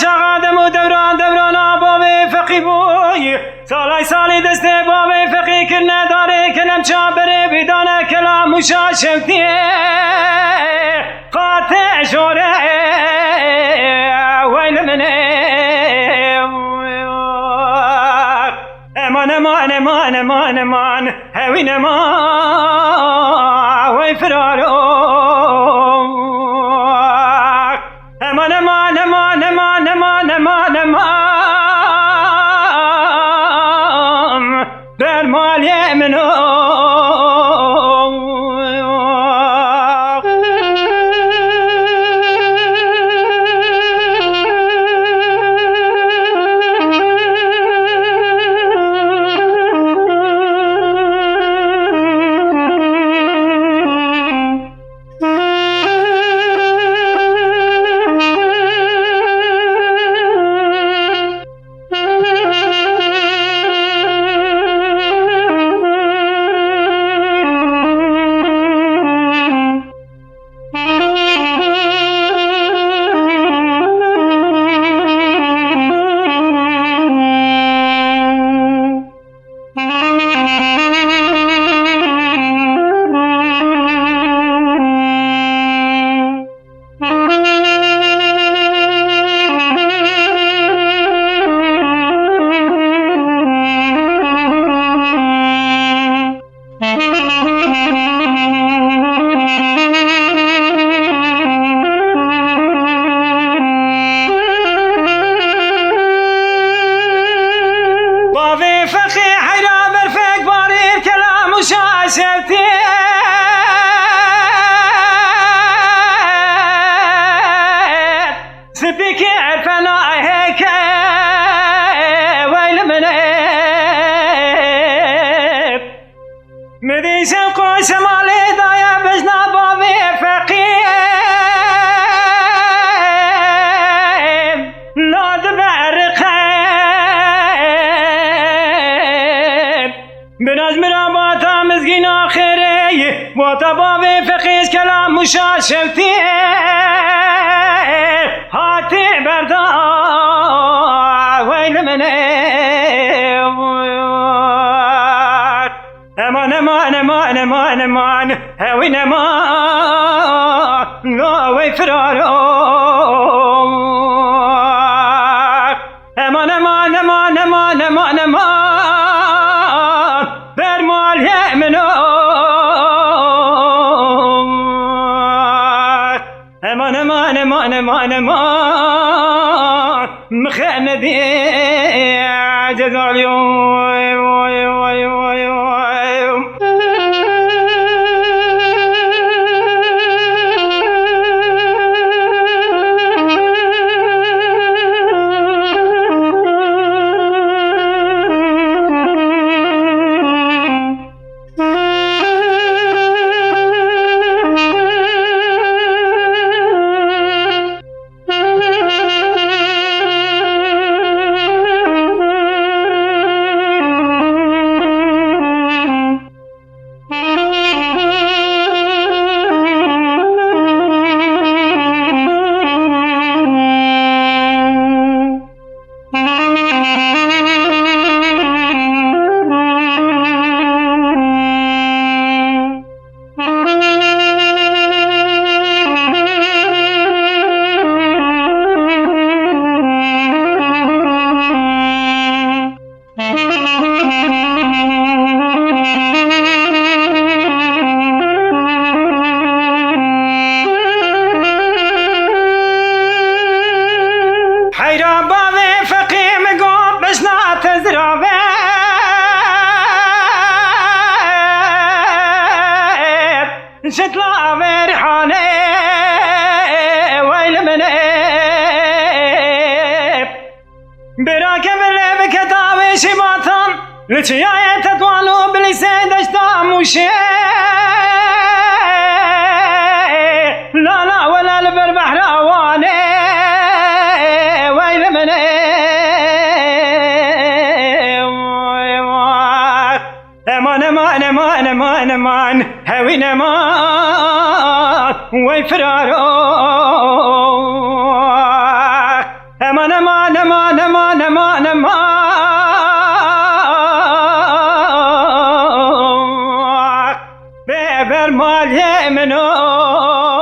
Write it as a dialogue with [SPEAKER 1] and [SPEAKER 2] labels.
[SPEAKER 1] چقدم و دوران آباوی فقی بوی سالی دسته بابی فقی کر نداره کلم چابره بیدانه کلام مشاشفتی قاطع شوره ویل منه امان هوین امان وی فرارو امان برمال یمنو سبيك عرفنا هيك ويل منيب مدي سوق شمالي ضايع بجنا بابي فقيم ناد بعرقيم بنجم رابطة مزقين آخري واتا بابي فقيس كلام مشاشفتي هاتي بردا ويل مني امان هوين امان لا وي فرارو امان برمال يمنو امان مخندي جزال يوم شتلا مرحانه ويل مني براك بلي بكتاوي شباطم لتشياية تطوالو بلسان دشتا موشي لا ولا البر بحراواني ويل مني امان هوين امان وي فرارو امان ما ببر مال منو